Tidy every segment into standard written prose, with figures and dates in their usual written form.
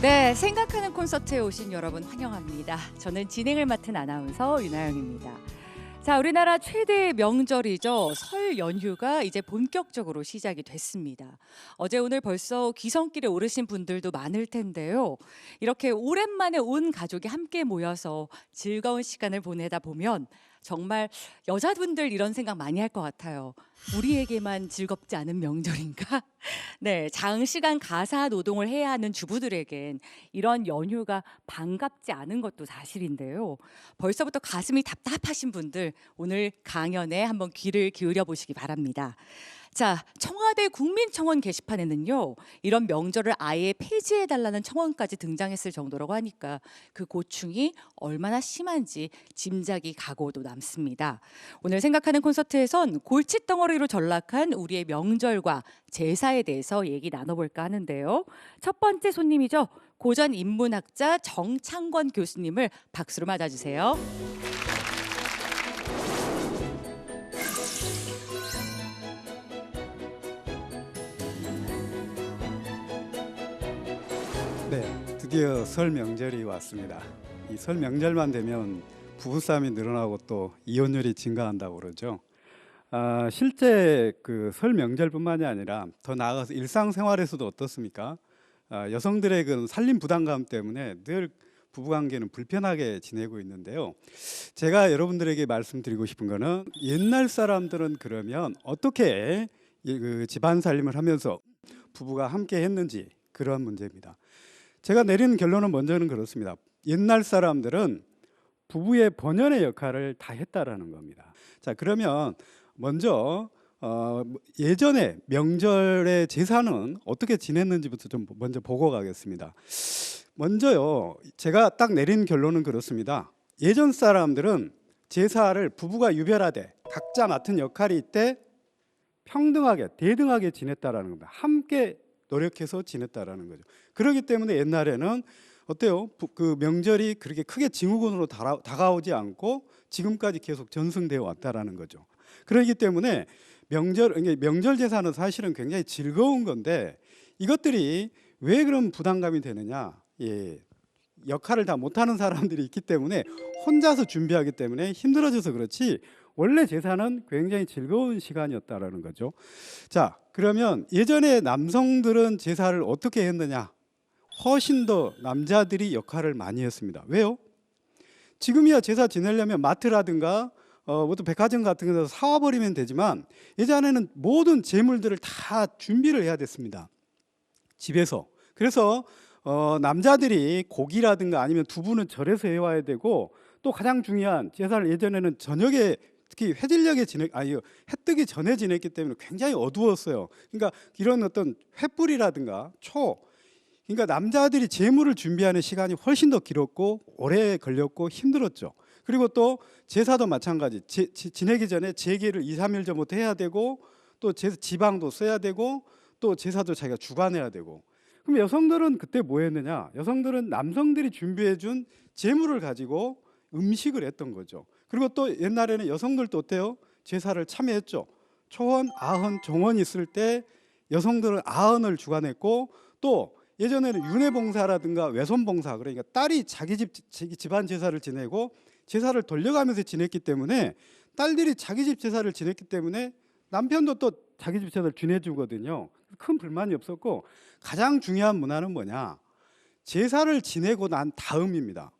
네, 생각하는 콘서트에 오신 여러분 환영합니다. 저는 진행을 맡은 아나운서 윤아영입니다. 자, 우리나라 최대의 명절이죠. 설 연휴가 이제 본격적으로 시작이 됐습니다. 어제 오늘 벌써 귀성길에 오르신 분들도 많을 텐데요. 이렇게 오랜만에 온 가족이 함께 모여서 즐거운 시간을 보내다 보면 정말 여자분들 이런 생각 많이 할 것 같아요. 우리에게만 즐겁지 않은 명절인가? 네, 장시간 가사 노동을 해야 하는 주부들에겐 이런 연휴가 반갑지 않은 것도 사실인데요. 벌써부터 가슴이 답답하신 분들 오늘 강연에 한번 귀를 기울여 보시기 바랍니다. 자, 청와대 국민청원 게시판에는요, 이런 명절을 아예 폐지해달라는 청원까지 등장했을 정도라고 하니까 그 고충이 얼마나 심한지 짐작이 가고도 남습니다. 오늘 생각하는 콘서트에선 골칫덩어리로 전락한 우리의 명절과 제사에 대해서 얘기 나눠볼까 하는데요. 첫 번째 손님이죠. 고전 인문학자 정창권 교수님을 박수로 맞아주세요. 네, 드디어 설 명절이 왔습니다. 이 설 명절만 되면 부부싸움이 늘어나고 또 이혼율이 증가한다고 그러죠. 실제 그 설 명절뿐만이 아니라 더 나아가서 일상생활에서도 어떻습니까? 여성들의 그 살림 부담감 때문에 늘 부부관계는 불편하게 지내고 있는데요. 제가 여러분들에게 말씀드리고 싶은 거는 옛날 사람들은 그러면 어떻게 그 집안 살림을 하면서 부부가 함께 했는지 그런 문제입니다. 제가 내리는 결론은 먼저는 그렇습니다. 옛날 사람들은 부부의 본연의 역할을 다 했다라는 겁니다. 자, 그러면 먼저 예전에 명절의 제사는 어떻게 지냈는지부터 좀 먼저 보고 가겠습니다. 먼저요, 제가 딱 내린 결론은 그렇습니다. 예전 사람들은 제사를 부부가 유별하되 각자 맡은 역할이 있되 평등하게 대등하게 지냈다라는 겁니다. 함께 노력해서 지냈다라는 거죠. 그렇기 때문에 옛날에는 어때요? 그 명절이 그렇게 크게 증후군으로 다가오지 않고 지금까지 계속 전승되어 왔다라는 거죠. 그렇기 때문에 명절 제사는 사실은 굉장히 즐거운 건데 이것들이 왜 그런 부담감이 되느냐? 예, 역할을 다 못하는 사람들이 있기 때문에 혼자서 준비하기 때문에 힘들어져서 그렇지 원래 제사는 굉장히 즐거운 시간이었다라는 거죠. 자, 그러면 예전에 남성들은 제사를 어떻게 했느냐? 훨씬 더 남자들이 역할을 많이 했습니다. 왜요? 지금이야 제사 지내려면 마트라든가 뭐 또 백화점 같은 데서 사와 버리면 되지만 예전에는 모든 제물들을 다 준비를 해야 됐습니다. 집에서. 그래서 남자들이 고기라든가 아니면 두부는 절에서 해와야 되고 또 가장 중요한 제사를 예전에는 저녁에 특히 해 뜨기 전에 지냈기 때문에 굉장히 어두웠어요. 그러니까 이런 어떤 횃불이라든가 그러니까 남자들이 제물을 준비하는 시간이 훨씬 더 길었고 오래 걸렸고 힘들었죠. 그리고 또 제사도 마찬가지. 지내기 전에 제계를 2, 3일 전부터 해야 되고 또 지방도 써야 되고 또 제사도 자기가 주관해야 되고. 그럼 여성들은 그때 뭐 했느냐? 여성들은 남성들이 준비해 준 제물을 가지고 음식을 했던 거죠. 그리고 또 옛날에는 여성들도 어때요? 제사를 참여했죠. 초원, 아흔, 종원이 있을 때 여성들은 아흔을 주관했고 또 예전에는 윤회봉사라든가 외손봉사 그러니까 딸이 자기 집안 제사를 지내고 제사를 돌려가면서 지냈기 때문에 딸들이 자기 집 제사를 지냈기 때문에 남편도 또 자기 집 제사를 지내주거든요. 큰 불만이 없었고 가장 중요한 문화는 뭐냐? 제사를 지내고 난 다음입니다.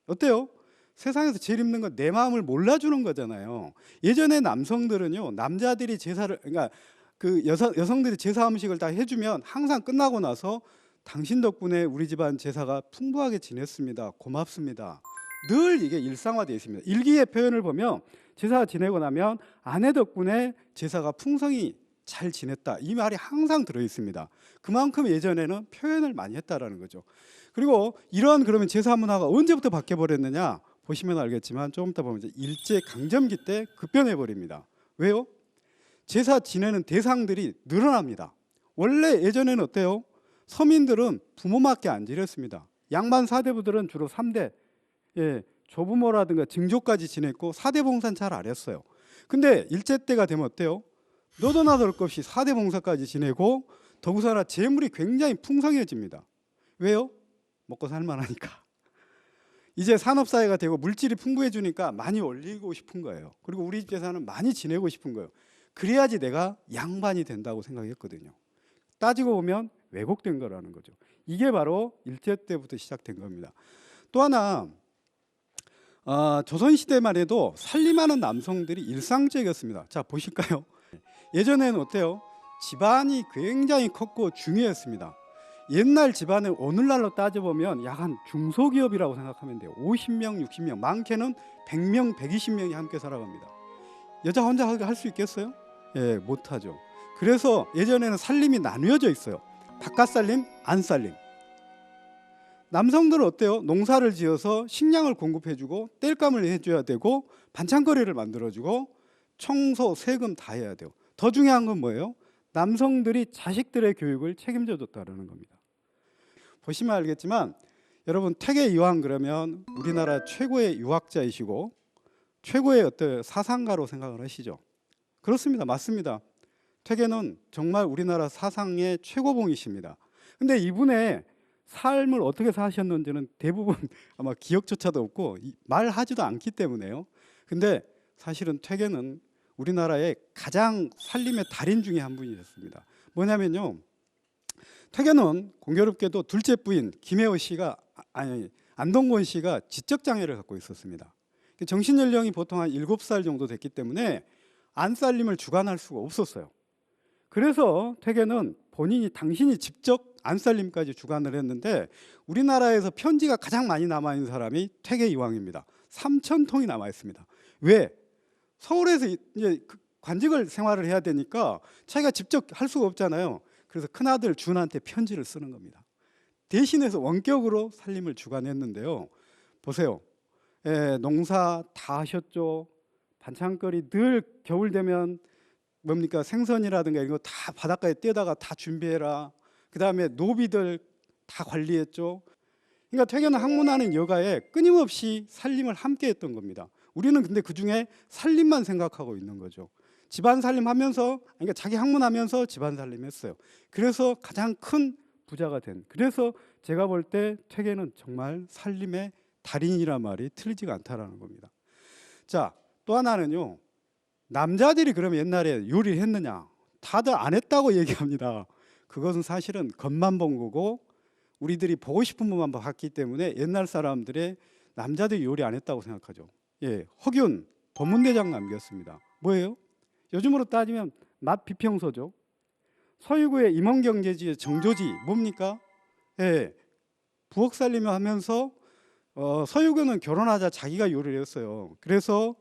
어때요? 세상에서 제일 힘든 건 내 마음을 몰라주는 거잖아요. 예전에 남성들은요, 남자들이 그러니까 그 여성들이 제사 음식을 다 해주면 항상 끝나고 나서 당신 덕분에 우리 집안 제사가 풍부하게 지냈습니다. 고맙습니다. 늘 이게 일상화되어 있습니다. 일기의 표현을 보면 제사 지내고 나면 아내 덕분에 제사가 풍성히 잘 지냈다. 이 말이 항상 들어 있습니다. 그만큼 예전에는 표현을 많이 했다라는 거죠. 그리고 이런 그러면 제사 문화가 언제부터 바뀌어 버렸느냐? 보시면 알겠지만 조금 이따 보면 이제 일제 강점기 때 급변해 버립니다. 왜요? 제사 지내는 대상들이 늘어납니다. 원래 예전에는 어때요? 서민들은 부모밖에 안 지냈습니다. 양반 사대부들은 주로 3대 조부모라든가 증조까지 지냈고 4대 봉사는 잘 안 했어요. 근데 일제 때가 되면 어때요? 너도 나도 할 것 없이 4대 봉사까지 지내고 더구나 재물이 굉장히 풍성해집니다. 왜요? 먹고 살만하니까. 이제 산업사회가 되고 물질이 풍부해지니까 많이 올리고 싶은 거예요. 그리고 우리 집 재산은 많이 지내고 싶은 거예요. 그래야지 내가 양반이 된다고 생각했거든요. 따지고 보면 왜곡된 거라는 거죠. 이게 바로 일제 때부터 시작된 겁니다. 또 하나 조선시대만 해도 살림하는 남성들이 일상적이었습니다. 자, 보실까요? 예전에는 어때요? 집안이 굉장히 컸고 중요했습니다. 옛날 집안을 오늘날로 따져보면 약 한 중소기업이라고 생각하면 돼요. 50명, 60명, 많게는 100명, 120명이 함께 살아갑니다. 여자 혼자 할 수 있겠어요? 예, 못하죠. 그래서 예전에는 살림이 나뉘어져 있어요. 바깥 살림, 안 살림. 남성들은 어때요? 농사를 지어서 식량을 공급해주고 땔감을 해줘야 되고 반찬거리를 만들어주고 청소, 세금 다 해야 돼요. 더 중요한 건 뭐예요? 남성들이 자식들의 교육을 책임져 줬다는 겁니다. 보시면 알겠지만 여러분 퇴계 이황 그러면 우리나라 최고의 유학자이시고 최고의 어떤 사상가로 생각을 하시죠? 그렇습니다. 맞습니다. 퇴계는 정말 우리나라 사상의 최고봉이십니다. 근데 이분의 삶을 어떻게 사셨는지는 대부분 아마 기억조차도 없고 말하지도 않기 때문에요. 근데 사실은 퇴계는 우리나라의 가장 살림의 달인 중에 한 분이셨습니다. 뭐냐면요, 퇴계는 공교롭게도 둘째 부인 김혜호 씨가 안동건 씨가 지적 장애를 갖고 있었습니다. 정신 연령이 보통 한 7살 정도 됐기 때문에 안살림을 주관할 수가 없었어요. 그래서 퇴계는 당신이 직접 안살림까지 주관을 했는데 우리나라에서 편지가 가장 많이 남아 있는 사람이 퇴계 이황입니다. 3,000통이 남아 있습니다. 왜? 서울에서 이제 관직을 생활을 해야 되니까 자기가 직접 할 수가 없잖아요. 그래서 큰아들 준한테 편지를 쓰는 겁니다. 대신해서 원격으로 살림을 주관했는데요. 보세요. 농사 다 하셨죠. 반찬거리 늘 겨울 되면 뭡니까? 생선이라든가 이런 거 다 바닷가에 떼다가 다 준비해라. 그 다음에 노비들 다 관리했죠. 그러니까 퇴계는 학문하는 여가에 끊임없이 살림을 함께 했던 겁니다. 우리는 근데 그중에 살림만 생각하고 있는 거죠. 집안 살림하면서, 그러니까 자기 학문하면서 집안 살림했어요. 그래서 가장 큰 부자가 된. 그래서 제가 볼 때 퇴계는 정말 살림의 달인이란 말이 틀리지가 않다라는 겁니다. 자, 또 하나는요. 남자들이 그러면 옛날에 요리를 했느냐? 다들 안 했다고 얘기합니다. 그것은 사실은 겉만 본 거고 우리들이 보고 싶은 것만 봤기 때문에 옛날 사람들의 남자들이 요리 안 했다고 생각하죠. 예, 허균 법문대장 남겼습니다. 뭐예요? 요즘으로 따지면 맛 비평서죠. 서유구의 임원경제지의 정조지 뭡니까? 예, 부엌 살림을 하면서 서유구는 결혼하자 자기가 요리를 했어요. 그래서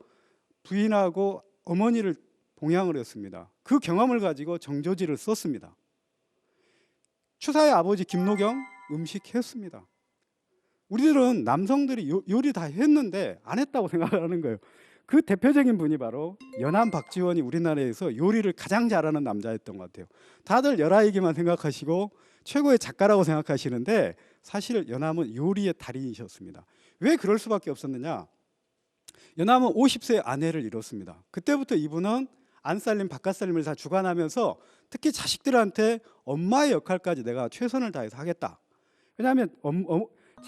부인하고 어머니를 봉양을 했습니다. 그 경험을 가지고 정조지를 썼습니다. 추사의 아버지 김노경 음식했습니다. 우리들은 남성들이 요리 다 했는데 안 했다고 생각하는 거예요. 그 대표적인 분이 바로 연암 박지원이 우리나라에서 요리를 가장 잘하는 남자였던 것 같아요. 다들 열아이기만 생각하시고 최고의 작가라고 생각하시는데 사실 연암은 요리의 달인이셨습니다. 왜 그럴 수밖에 없었느냐? 연암은 50세 아내를 잃었습니다. 그때부터 이분은 안살림, 바깥살림을 다 주관하면서 특히 자식들한테 엄마의 역할까지 내가 최선을 다해서 하겠다. 왜냐하면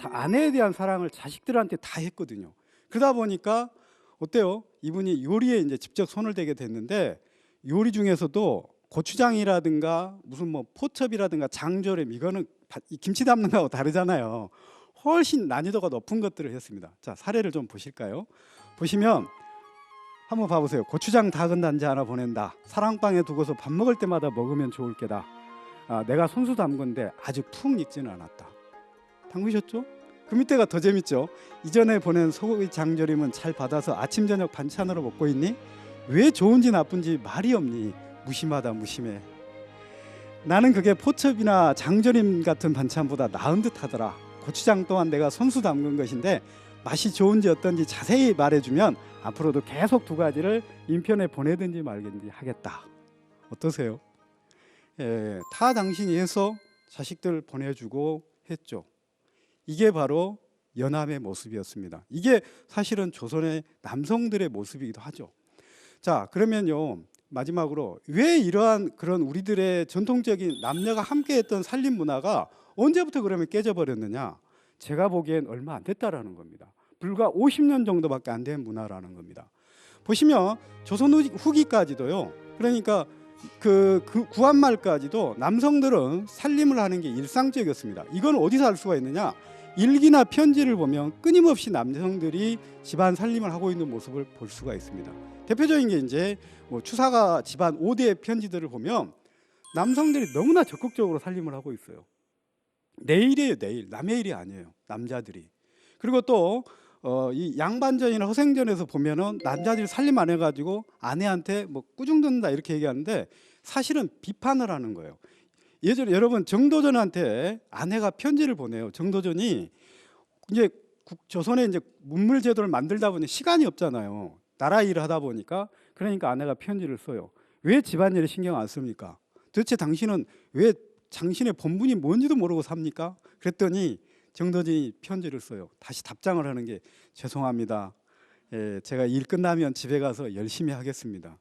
아내에 대한 사랑을 자식들한테 다 했거든요. 그러다 보니까 어때요? 이분이 요리에 이제 직접 손을 대게 됐는데 요리 중에서도 고추장이라든가 무슨 뭐 포첩이라든가 장조림 이거는 김치 담는 거하고 다르잖아요. 훨씬 난이도가 높은 것들을 했습니다. 자, 사례를 좀 보실까요? 보시면 한번 봐보세요. 고추장 닭은 단지 하나 보낸다. 사랑방에 두고서 밥 먹을 때마다 먹으면 좋을 게다. 내가 손수 담근데 아주 푹 익지는 않았다. 담그셨죠? 그 밑에가 더 재밌죠. 이전에 보낸 소고기 장조림은 잘 받아서 아침 저녁 반찬으로 먹고 있니? 왜 좋은지 나쁜지 말이 없니? 무심하다 무심해. 나는 그게 포첩이나 장조림 같은 반찬보다 나은 듯 하더라. 고추장 또한 내가 손수 담근 것인데 맛이 좋은지 어떤지 자세히 말해주면 앞으로도 계속 두 가지를 인편에 보내든지 말든지 하겠다. 어떠세요? 다 당신이 해서 자식들 보내주고 했죠. 이게 바로 연암의 모습이었습니다. 이게 사실은 조선의 남성들의 모습이기도 하죠. 자, 그러면요, 마지막으로 왜 이러한 그런 우리들의 전통적인 남녀가 함께했던 살림 문화가 언제부터 그러면 깨져버렸느냐? 제가 보기엔 얼마 안 됐다라는 겁니다. 불과 50년 정도밖에 안 된 문화라는 겁니다. 보시면 조선 후기까지도요. 그러니까 그 구한말까지도 남성들은 살림을 하는 게 일상적이었습니다. 이건 어디서 알 수가 있느냐? 일기나 편지를 보면 끊임없이 남성들이 집안 살림을 하고 있는 모습을 볼 수가 있습니다. 대표적인 게 이제 뭐 추사가 집안 5대 편지들을 보면 남성들이 너무나 적극적으로 살림을 하고 있어요. 내 일이에요, 내 일. 남의 일이 아니에요. 남자들이. 그리고 또 이 양반전이나 허생전에서 보면은 남자들이 살림 안 해가지고 아내한테 뭐 꾸중 듣는다 이렇게 얘기하는데 사실은 비판을 하는 거예요. 예전에 여러분 정도전한테 아내가 편지를 보내요. 정도전이 이제 조선에 이제 문물 제도를 만들다 보니 시간이 없잖아요. 나라 일을 하다 보니까 그러니까 아내가 편지를 써요. 왜 집안일에 신경 안 씁니까? 도대체 당신은 왜 당신의 본분이 뭔지도 모르고 삽니까? 그랬더니 정도전이 편지를 써요. 다시 답장을 하는 게 죄송합니다. 제가 일 끝나면 집에 가서 열심히 하겠습니다.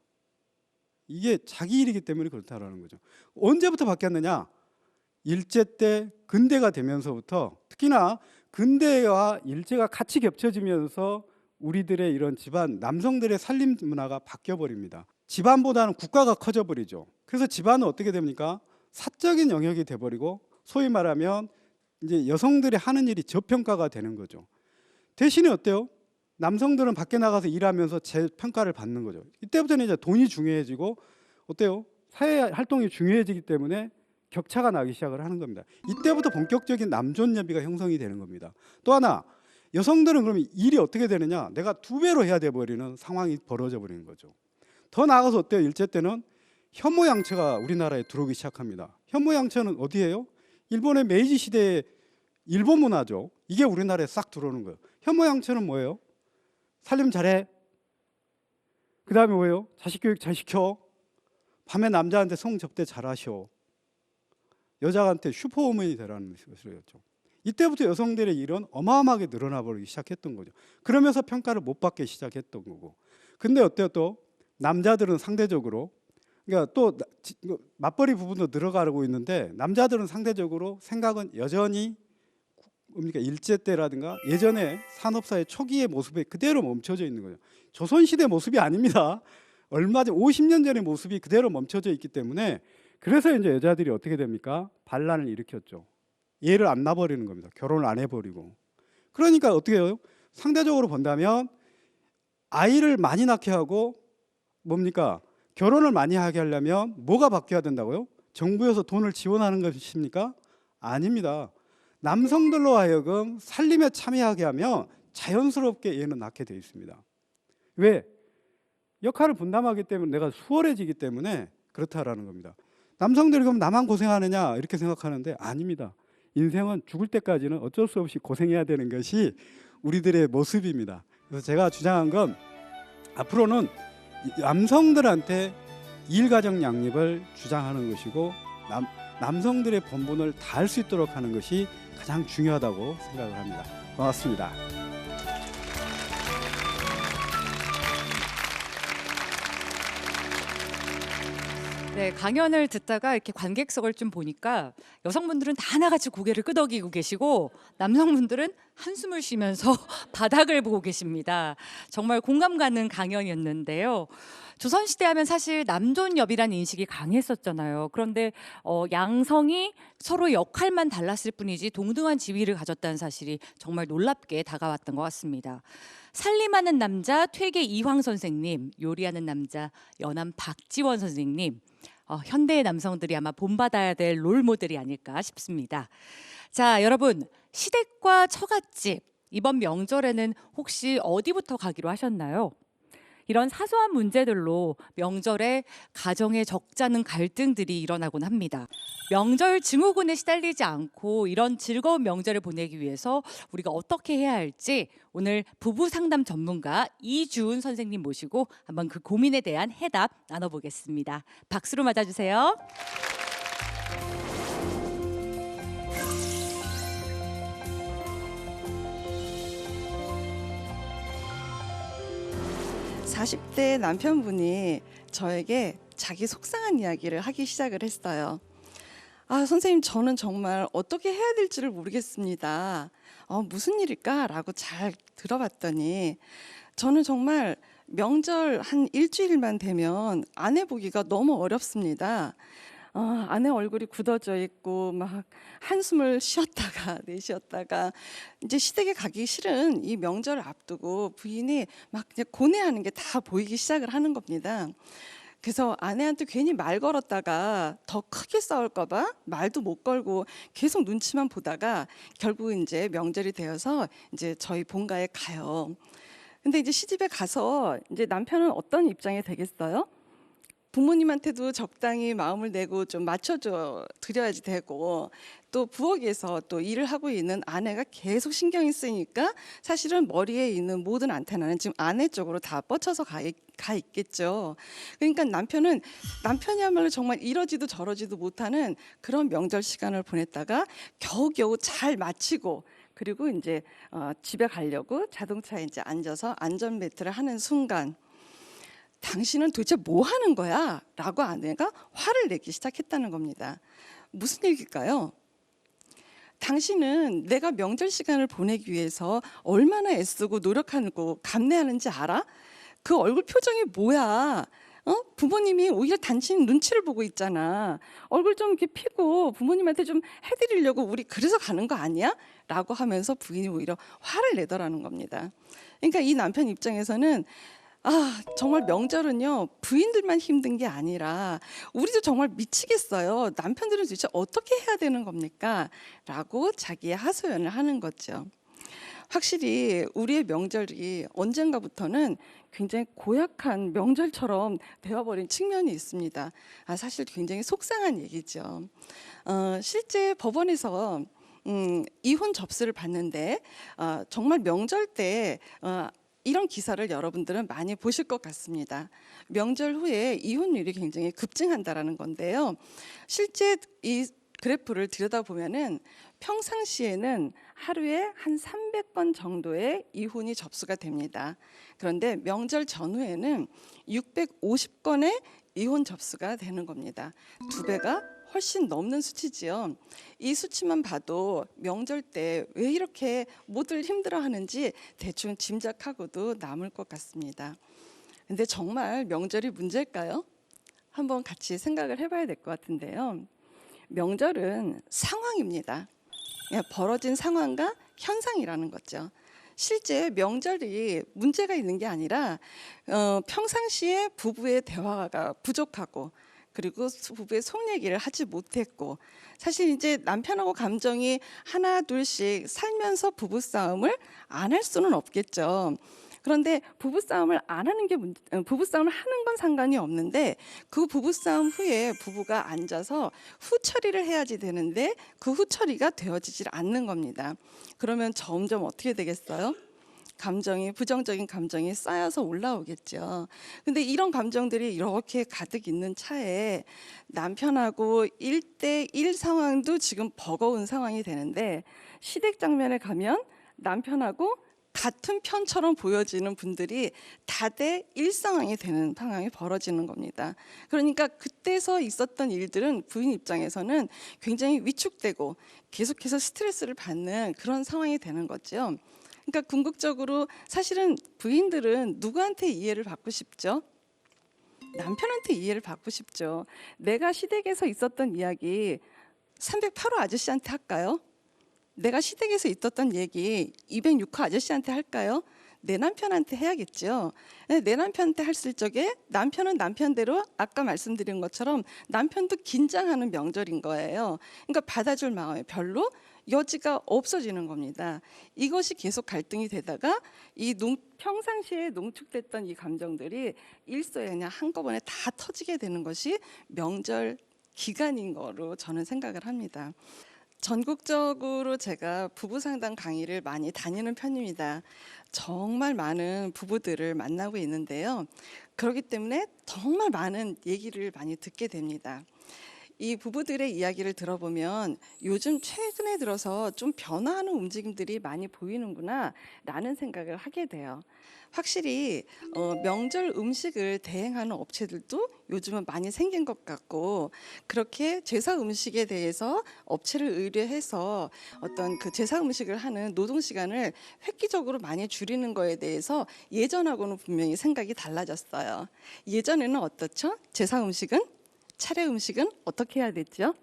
이게 자기 일이기 때문에 그렇다라는 거죠. 언제부터 바뀌었느냐? 일제 때 근대가 되면서부터 특히나 근대와 일제가 같이 겹쳐지면서 우리들의 이런 집안 남성들의 살림 문화가 바뀌어 버립니다. 집안보다는 국가가 커져 버리죠. 그래서 집안은 어떻게 됩니까? 사적인 영역이 돼 버리고 소위 말하면 이제 여성들이 하는 일이 저평가가 되는 거죠. 대신에 어때요? 남성들은 밖에 나가서 일하면서 재평가를 받는 거죠. 이때부터는 이제 돈이 중요해지고 어때요? 사회 활동이 중요해지기 때문에 격차가 나기 시작을 하는 겁니다. 이때부터 본격적인 남존여비가 형성이 되는 겁니다. 또 하나 여성들은 그러면 일이 어떻게 되느냐? 내가 2배로 해야 돼 버리는 상황이 벌어져 버리는 거죠. 더 나아가서 어때요? 일제 때는 현모양처가 우리나라에 들어오기 시작합니다. 현모양처는 어디예요? 일본의 메이지 시대의 일본 문화죠. 이게 우리나라에 싹 들어오는 거예요. 현모양처는 뭐예요? 살림 잘해. 그 다음에 뭐예요? 자식 교육 잘 시켜. 밤에 남자한테 성접대 잘하셔. 여자한테 슈퍼우먼이 되라는 것이었죠. 이때부터 여성들의 일은 어마어마하게 늘어나 버리기 시작했던 거죠. 그러면서 평가를 못 받기 시작했던 거고. 근데 어때요? 또 남자들은 상대적으로 그러니까 또 맞벌이 부분도 늘어가고 있는데 남자들은 상대적으로 생각은 여전히 뭡니까 일제 때라든가 예전에 산업사회 초기의 모습에 그대로 멈춰져 있는 거죠. 조선시대 모습이 아닙니다. 얼마 전 50년 전의 모습이 그대로 멈춰져 있기 때문에 그래서 이제 여자들이 어떻게 됩니까? 반란을 일으켰죠. 얘를 안 놔버리는 겁니다. 결혼을 안 해버리고. 그러니까 어떻게 해요? 상대적으로 본다면 아이를 많이 낳게 하고 뭡니까? 결혼을 많이 하게 하려면 뭐가 바뀌어야 된다고요? 정부에서 돈을 지원하는 것입니까? 아닙니다. 남성들로 하여금 살림에 참여하게 하면 자연스럽게 얘는 낳게 돼 있습니다. 왜? 역할을 분담하기 때문에 내가 수월해지기 때문에 그렇다라는 겁니다. 남성들이 그럼 나만 고생하느냐 이렇게 생각하는데 아닙니다. 인생은 죽을 때까지는 어쩔 수 없이 고생해야 되는 것이 우리들의 모습입니다. 그래서 제가 주장한 건 앞으로는 남성들한테 일가정 양립을 주장하는 것이고 남성들의 본분을 다할 수 있도록 하는 것이 가장 중요하다고 생각을 합니다. 고맙습니다. 네, 강연을 듣다가 이렇게 관객석을 좀 보니까 여성분들은 다 하나같이 고개를 끄덕이고 계시고 남성분들은 한숨을 쉬면서 바닥을 보고 계십니다. 정말 공감 가는 강연이었는데요. 조선시대 하면 사실 남존여비라는 인식이 강했었잖아요. 그런데 양성이 서로 역할만 달랐을 뿐이지 동등한 지위를 가졌다는 사실이 정말 놀랍게 다가왔던 것 같습니다. 살림하는 남자 퇴계 이황 선생님, 요리하는 남자 연암 박지원 선생님, 현대의 남성들이 아마 본받아야 될 롤모델이 아닐까 싶습니다. 자, 여러분 시댁과 처갓집 이번 명절에는 혹시 어디부터 가기로 하셨나요? 이런 사소한 문제들로 명절에 가정에 적잖은 갈등들이 일어나곤 합니다. 명절 증후군에 시달리지 않고 이런 즐거운 명절을 보내기 위해서 우리가 어떻게 해야 할지 오늘 부부 상담 전문가 이주은 선생님 모시고 한번 그 고민에 대한 해답 나눠보겠습니다. 박수로 맞아주세요. 사십 대 남편분이 저에게 자기 속상한 이야기를 하기 시작을 했어요. 아, 선생님, 저는 정말 어떻게 해야 될지를 모르겠습니다. 무슨 일일까라고 잘 들어봤더니 저는 정말 명절 한 일주일만 되면 아내 보기가 너무 어렵습니다. 아내 얼굴이 굳어져 있고 막 한숨을 쉬었다가 내쉬었다가 이제 시댁에 가기 싫은 이 명절을 앞두고 부인이 막 그냥 고뇌하는 게 다 보이기 시작을 하는 겁니다. 그래서 아내한테 괜히 말 걸었다가 더 크게 싸울까 봐 말도 못 걸고 계속 눈치만 보다가 결국 이제 명절이 되어서 이제 저희 본가에 가요. 근데 이제 시집에 가서 이제 남편은 어떤 입장이 되겠어요? 부모님한테도 적당히 마음을 내고 좀 맞춰줘 드려야지 되고, 또 부엌에서 또 일을 하고 있는 아내가 계속 신경이 쓰이니까 사실은 머리에 있는 모든 안테나는 지금 아내 쪽으로 다 뻗쳐서 가 있겠죠. 그러니까 남편이야말로 정말 이러지도 저러지도 못하는 그런 명절 시간을 보냈다가 겨우겨우 잘 마치고, 그리고 이제 집에 가려고 자동차에 이제 앉아서 안전벨트를 하는 순간, 당신은 도대체 뭐 하는 거야? 라고 아내가 화를 내기 시작했다는 겁니다. 무슨 얘기일까요? 당신은 내가 명절 시간을 보내기 위해서 얼마나 애쓰고 노력하고 감내하는지 알아? 그 얼굴 표정이 뭐야? 부모님이 오히려 당신 눈치를 보고 있잖아. 얼굴 좀 이렇게 피고 부모님한테 좀 해드리려고 우리 그래서 가는 거 아니야? 라고 하면서 부인이 오히려 화를 내더라는 겁니다. 그러니까 이 남편 입장에서는 정말 명절은요, 부인들만 힘든 게 아니라 우리도 정말 미치겠어요. 남편들은 도대체 어떻게 해야 되는 겁니까? 라고 자기의 하소연을 하는 거죠. 확실히 우리의 명절이 언젠가부터는 굉장히 고약한 명절처럼 되어버린 측면이 있습니다. 사실 굉장히 속상한 얘기죠. 실제 법원에서 이혼 접수를 받는데 정말 명절 때 이런 기사를 여러분들은 많이 보실 것 같습니다. 명절 후에 이혼율이 굉장히 급증한다라는 건데요. 실제 이 그래프를 들여다보면은 평상시에는 하루에 한 300건 정도의 이혼이 접수가 됩니다. 그런데 명절 전후에는 650건의 이혼 접수가 되는 겁니다. 2배가 훨씬 넘는 수치지요. 이 수치만 봐도 명절 때 왜 이렇게 모두 힘들어하는지 대충 짐작하고도 남을 것 같습니다. 근데 정말 명절이 문제일까요? 한번 같이 생각을 해봐야 될 것 같은데요. 명절은 상황입니다. 벌어진 상황과 현상이라는 거죠. 실제 명절이 문제가 있는 게 아니라 평상시에 부부의 대화가 부족하고, 그리고 부부의 속 얘기를 하지 못했고, 사실 이제 남편하고 감정이 하나 둘씩 살면서 부부싸움을 안 할 수는 없겠죠. 그런데 부부싸움을 안 하는 게 부부싸움을 하는 건 상관이 없는데, 그 부부싸움 후에 부부가 앉아서 후처리를 해야지 되는데 그 후처리가 되어지질 않는 겁니다. 그러면 점점 어떻게 되겠어요? 부정적인 감정이 쌓여서 올라오겠죠. 근데 이런 감정들이 이렇게 가득 있는 차에 남편하고 1대1 상황도 지금 버거운 상황이 되는데, 시댁 장면에 가면 남편하고 같은 편처럼 보여지는 분들이 다대1 상황이 되는 상황이 벌어지는 겁니다. 그러니까 그때서 있었던 일들은 부인 입장에서는 굉장히 위축되고 계속해서 스트레스를 받는 그런 상황이 되는 거죠. 그러니까 궁극적으로 사실은 부인들은 누구한테 이해를 받고 싶죠? 남편한테 이해를 받고 싶죠. 내가 시댁에서 있었던 이야기 308호 아저씨한테 할까요? 내가 시댁에서 있었던 얘기 206호 아저씨한테 할까요? 내 남편한테 해야겠죠. 내 남편한테 했을 적에 남편은 남편대로 아까 말씀드린 것처럼 남편도 긴장하는 명절인 거예요. 그러니까 받아줄 마음이 별로 여지가 없어지는 겁니다. 이것이 계속 갈등이 되다가 평상시에 농축됐던 이 감정들이 일소에 그냥 한꺼번에 다 터지게 되는 것이 명절 기간인 거로 저는 생각을 합니다. 전국적으로 제가 부부 상담 강의를 많이 다니는 편입니다. 정말 많은 부부들을 만나고 있는데요. 그렇기 때문에 정말 많은 얘기를 많이 듣게 됩니다. 이 부부들의 이야기를 들어보면 요즘 최근에 들어서 좀 변화하는 움직임들이 많이 보이는구나 라는 생각을 하게 돼요. 확실히 명절 음식을 대행하는 업체들도 요즘은 많이 생긴 것 같고, 그렇게 제사 음식에 대해서 업체를 의뢰해서 어떤 그 제사 음식을 하는 노동 시간을 획기적으로 많이 줄이는 거에 대해서 예전하고는 분명히 생각이 달라졌어요. 예전에는 어떻죠? 제사 음식은, 차례 음식은 어떻게 해야 됐죠?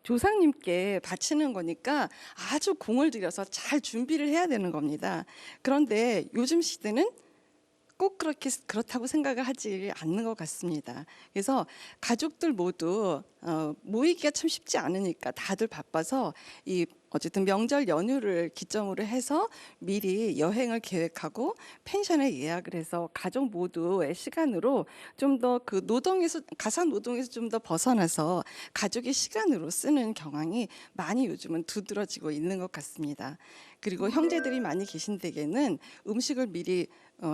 조상님께 바치는 거니까 아주 공을 들여서 잘 준비를 해야 되는 겁니다. 그런데 요즘 시대는 꼭 그렇다고 생각을 하지 않는 것 같습니다. 그래서 가족들 모두 모이기가 참 쉽지 않으니까 다들 바빠서 어쨌든 명절 연휴를 기점으로 해서 미리 여행을 계획하고 펜션에 예약을 해서 가족 모두의 시간으로 좀 더 그 가사 노동에서 좀 더 벗어나서 가족의 시간으로 쓰는 경향이 많이 요즘은 두드러지고 있는 것 같습니다. 그리고 형제들이 많이 계신 댁에는 음식을 미리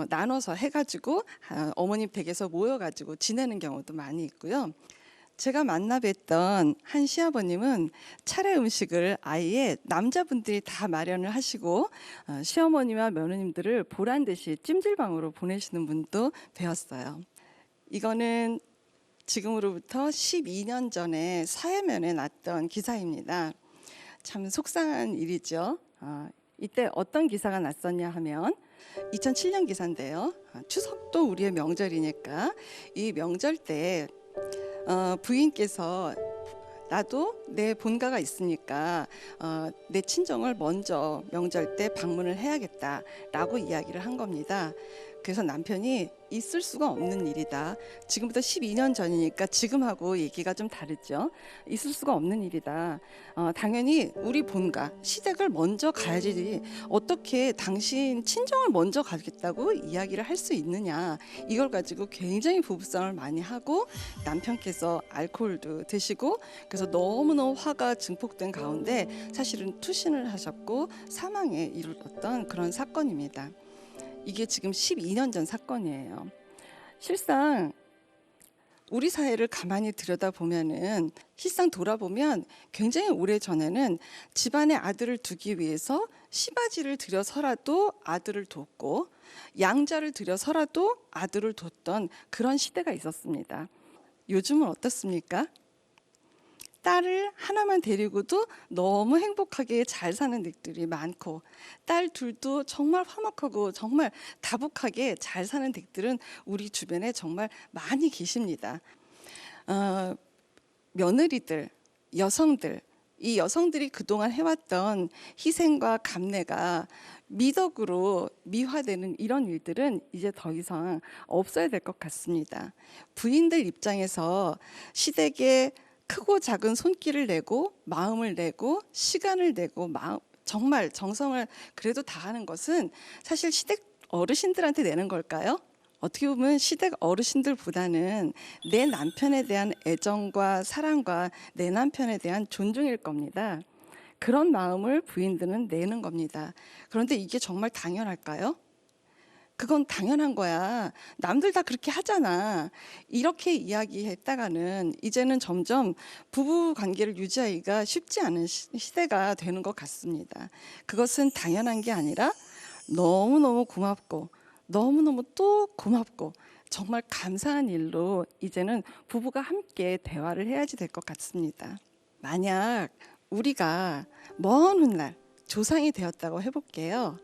나눠서 해가지고 어머님 댁에서 모여가지고 지내는 경우도 많이 있고요. 제가 만나 뵀던 한 시아버님은 차례 음식을 아예 남자분들이 다 마련을 하시고 시어머니와 며느님들을 보란 듯이 찜질방으로 보내시는 분도 배웠어요. 이거는 지금으로부터 12년 전에 사회면에 났던 기사입니다. 참 속상한 일이죠. 이때 어떤 기사가 났었냐 하면 2007년 기사인데요. 추석도 우리의 명절이니까 이 명절 때 부인께서 나도 내 본가가 있으니까 내 친정을 먼저 명절 때 방문을 해야겠다라고 이야기를 한 겁니다. 그래서 남편이 있을 수가 없는 일이다. 지금부터 12년 전이니까 지금하고 얘기가 좀 다르죠. 있을 수가 없는 일이다. 당연히 우리 본가 시댁을 먼저 가야지 어떻게 당신 친정을 먼저 가겠다고 이야기를 할 수 있느냐. 이걸 가지고 굉장히 부부싸움을 많이 하고 남편께서 알코올도 드시고 그래서 너무너무 화가 증폭된 가운데 사실은 투신을 하셨고 사망에 이르렀던 그런 사건입니다. 이게 지금 12년 전 사건이에요. 실상 우리 사회를 가만히 들여다보면은 실상 돌아보면 굉장히 오래 전에는 집안에 아들을 두기 위해서 시바지를 들여서라도 아들을 돕고 양자를 들여서라도 아들을 뒀던 그런 시대가 있었습니다. 요즘은 어떻습니까? 딸을 하나만 데리고도 너무 행복하게 잘 사는 댁들이 많고 딸 둘도 정말 화목하고 정말 다복하게 잘 사는 댁들은 우리 주변에 정말 많이 계십니다. 며느리들, 여성들, 이 여성들이 그동안 해왔던 희생과 감내가 미덕으로 미화되는 이런 일들은 이제 더 이상 없어야 될 것 같습니다. 부인들 입장에서 시댁에 크고 작은 손길을 내고 마음을 내고 시간을 내고 정말 정성을 그래도 다하는 것은 사실 시댁 어르신들한테 내는 걸까요? 어떻게 보면 시댁 어르신들보다는 내 남편에 대한 애정과 사랑과 내 남편에 대한 존중일 겁니다. 그런 마음을 부인들은 내는 겁니다. 그런데 이게 정말 당연할까요? 그건 당연한 거야. 남들 다 그렇게 하잖아. 이렇게 이야기했다가는 이제는 점점 부부 관계를 유지하기가 쉽지 않은 시대가 되는 것 같습니다. 그것은 당연한 게 아니라 너무너무 고맙고 너무너무 또 고맙고 정말 감사한 일로 이제는 부부가 함께 대화를 해야지 될 것 같습니다. 만약 우리가 먼 훗날 조상이 되었다고 해볼게요.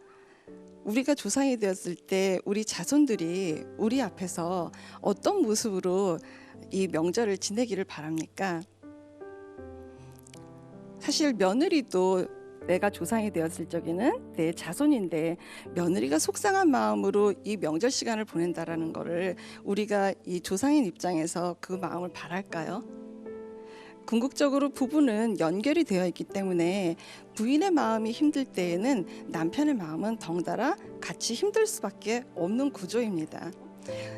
우리가 조상이 되었을 때 우리 자손들이 우리 앞에서 어떤 모습으로 이 명절을 지내기를 바랍니까? 사실 며느리도 내가 조상이 되었을 적에는 내 자손인데 며느리가 속상한 마음으로 이 명절 시간을 보낸다라는 거를 우리가 이 조상인 입장에서 그 마음을 바랄까요? 궁극적으로 부부는 연결이 되어 있기 때문에 부인의 마음이 힘들 때에는 남편의 마음은 덩달아 같이 힘들 수밖에 없는 구조입니다.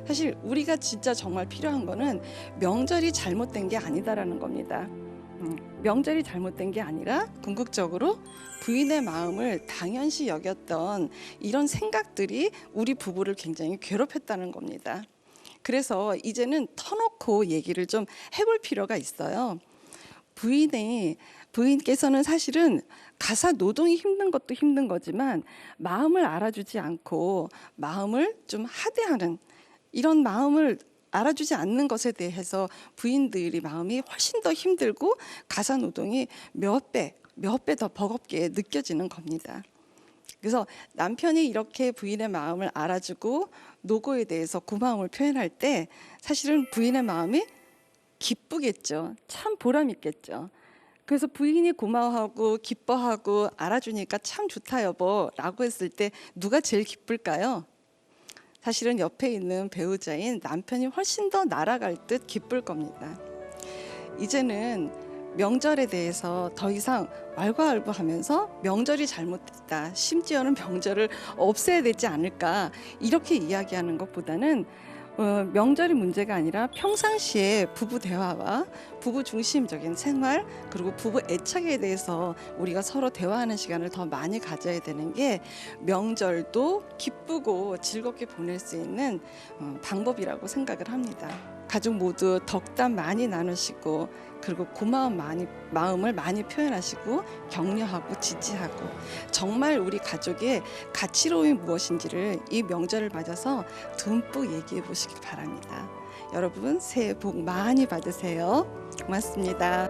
사실 우리가 진짜 정말 필요한 거는 명절이 잘못된 게 아니다라는 겁니다. 명절이 잘못된 게 아니라 궁극적으로 부인의 마음을 당연시 여겼던 이런 생각들이 우리 부부를 굉장히 괴롭혔다는 겁니다. 그래서 이제는 터놓고 얘기를 좀 해볼 필요가 있어요. 부인께서는 사실은 가사 노동이 힘든 것도 힘든 거지만 마음을 알아주지 않고 마음을 좀 하대하는 이런 마음을 알아주지 않는 것에 대해서 부인들이 마음이 훨씬 더 힘들고 가사 노동이 몇 배 더 버겁게 느껴지는 겁니다. 그래서 남편이 이렇게 부인의 마음을 알아주고 노고에 대해서 고마움을 표현할 때 사실은 부인의 마음이 기쁘겠죠. 참 보람 있겠죠. 그래서 부인이 고마워하고 기뻐하고 알아주니까 참 좋다 여보라고 했을 때 누가 제일 기쁠까요? 사실은 옆에 있는 배우자인 남편이 훨씬 더 날아갈 듯 기쁠 겁니다. 이제는 명절에 대해서 더 이상 왈가왈부하면서 명절이 잘못됐다, 심지어는 명절을 없애야 되지 않을까 이렇게 이야기하는 것보다는 명절이 문제가 아니라 평상시에 부부 대화와 부부 중심적인 생활 그리고 부부 애착에 대해서 우리가 서로 대화하는 시간을 더 많이 가져야 되는 게 명절도 기쁘고 즐겁게 보낼 수 있는 방법이라고 생각을 합니다. 가족 모두 덕담 많이 나누시고 그리고 고마운 마음을 많이 표현하시고 격려하고 지지하고 정말 우리 가족의 가치로움이 무엇인지를 이 명절을 맞아서 듬뿍 얘기해 보시기 바랍니다. 여러분 새해 복 많이 받으세요. 고맙습니다.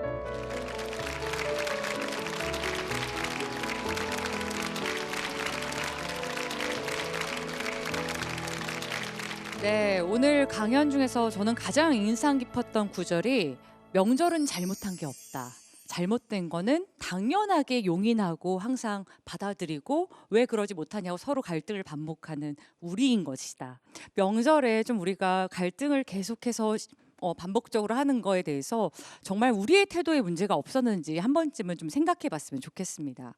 네, 오늘 강연 중에서 저는 가장 인상 깊었던 구절이 명절은 잘못한 게 없다. 잘못된 거는 당연하게 용인하고 항상 받아들이고 왜 그러지 못하냐고 서로 갈등을 반복하는 우리인 것이다. 명절에 좀 우리가 갈등을 계속해서 반복적으로 하는 거에 대해서 정말 우리의 태도에 문제가 없었는지 한 번쯤은 좀 생각해 봤으면 좋겠습니다.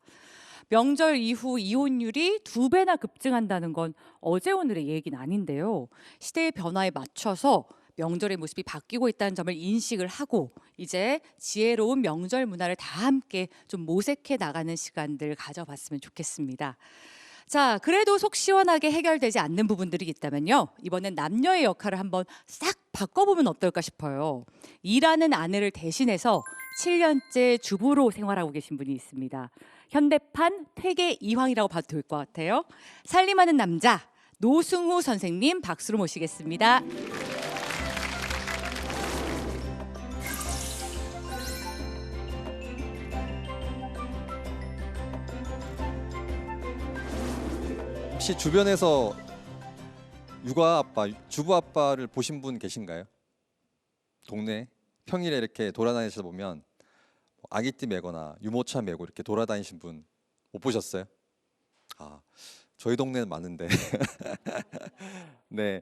명절 이후 이혼율이 2배나 급증한다는 건 어제 오늘의 얘기는 아닌데요. 시대의 변화에 맞춰서 명절의 모습이 바뀌고 있다는 점을 인식을 하고 이제 지혜로운 명절 문화를 다 함께 좀 모색해 나가는 시간들 가져봤으면 좋겠습니다. 자, 그래도 속 시원하게 해결되지 않는 부분들이 있다면요. 이번엔 남녀의 역할을 한번 싹 바꿔보면 어떨까 싶어요. 일하는 아내를 대신해서 7년째 주부로 생활하고 계신 분이 있습니다. 현대판 퇴계 이황이라고 봐도 될 것 같아요. 살림하는 남자 노승우 선생님 박수로 모시겠습니다. 혹시 주변에서 육아 아빠, 주부 아빠를 보신 분 계신가요? 동네 평일에 이렇게 돌아다니시다 보면 아기띠 메거나 유모차 메고 이렇게 돌아다니신 분 못 보셨어요? 아, 저희 동네는 많은데. 네,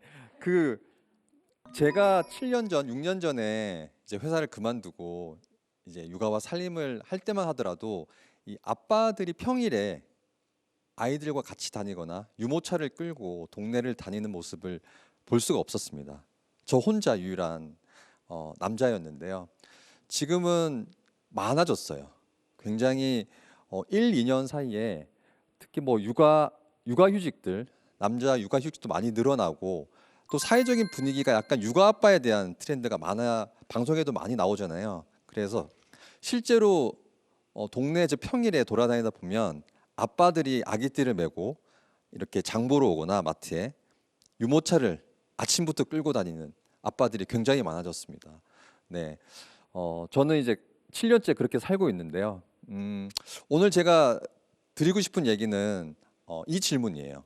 제가 7년 전, 6년 전에 이제 회사를 그만두고 이제 육아와 살림을 할 때만 하더라도 이 아빠들이 평일에 아이들과 같이 다니거나 유모차를 끌고 동네를 다니는 모습을 볼 수가 없었습니다. 저 혼자 유일한 남자였는데요. 지금은 많아졌어요. 굉장히 1, 2년 사이에 특히 뭐 육아휴직들, 남자 육아휴직도 많이 늘어나고 또 사회적인 분위기가 약간 육아 아빠에 대한 트렌드가 방송에도 많이 나오잖아요. 그래서 실제로 동네 저 평일에 돌아다니다 보면 아빠들이 아기띠를 메고 이렇게 장 보러 오거나 마트에 유모차를 아침부터 끌고 다니는 아빠들이 굉장히 많아졌습니다. 네, 저는 이제 7년째 그렇게 살고 있는데요. 오늘 제가 드리고 싶은 얘기는 이 질문이에요.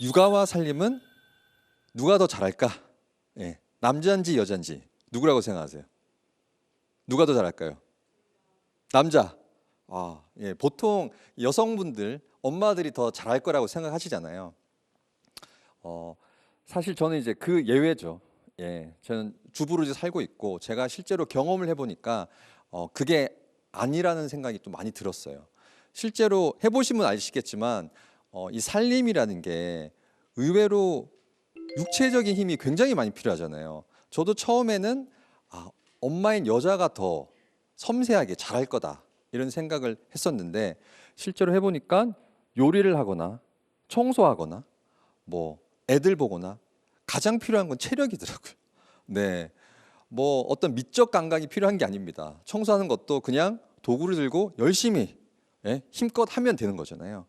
육아와 살림은 누가 더 잘할까? 예, 남자인지 여자인지 누구라고 생각하세요? 누가 더 잘할까요? 남자. 예, 보통 여성분들, 엄마들이 더 잘할 거라고 생각하시잖아요. 사실 저는 이제 그 예외죠. 예, 저는 주부로 이제 살고 있고 제가 실제로 경험을 해보니까 그게 아니라는 생각이 또 많이 들었어요. 실제로 해보시면 아시겠지만 이 살림이라는 게 의외로 육체적인 힘이 굉장히 많이 필요하잖아요. 저도 처음에는 엄마인 여자가 더 섬세하게 잘할 거다 이런 생각을 했었는데 실제로 해보니까 요리를 하거나 청소하거나 뭐 애들 보거나 가장 필요한 건 체력이더라고요. 네, 뭐 어떤 미적 감각이 필요한 게 아닙니다. 청소하는 것도 그냥 도구를 들고 열심히 힘껏 하면 되는 거잖아요.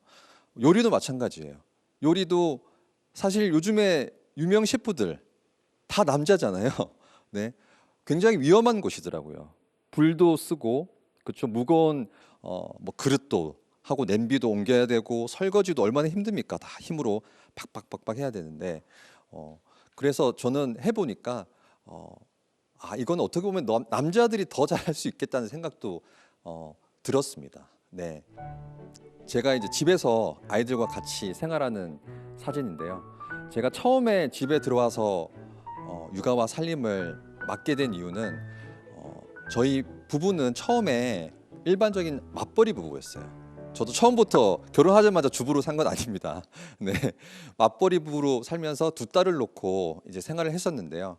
요리도 마찬가지예요. 요리도 사실 요즘에 유명 셰프들 다 남자잖아요. 네, 굉장히 위험한 곳이더라고요. 불도 쓰고 그쵸, 무거운 뭐 그릇도 하고 냄비도 옮겨야 되고 설거지도 얼마나 힘듭니까? 다 힘으로 박박박박 해야 되는데 그래서 저는 해보니까 이건 어떻게 보면 남자들이 더 잘할 수 있겠다는 생각도 들었습니다. 네, 제가 이제 집에서 아이들과 같이 생활하는 사진인데요. 제가 처음에 집에 들어와서 육아와 살림을 맡게 된 이유는 저희 부부는 처음에 일반적인 맞벌이 부부였어요. 저도 처음부터 결혼하자마자 주부로 산 건 아닙니다. 네, 맞벌이 부부로 살면서 두 딸을 놓고 이제 생활을 했었는데요.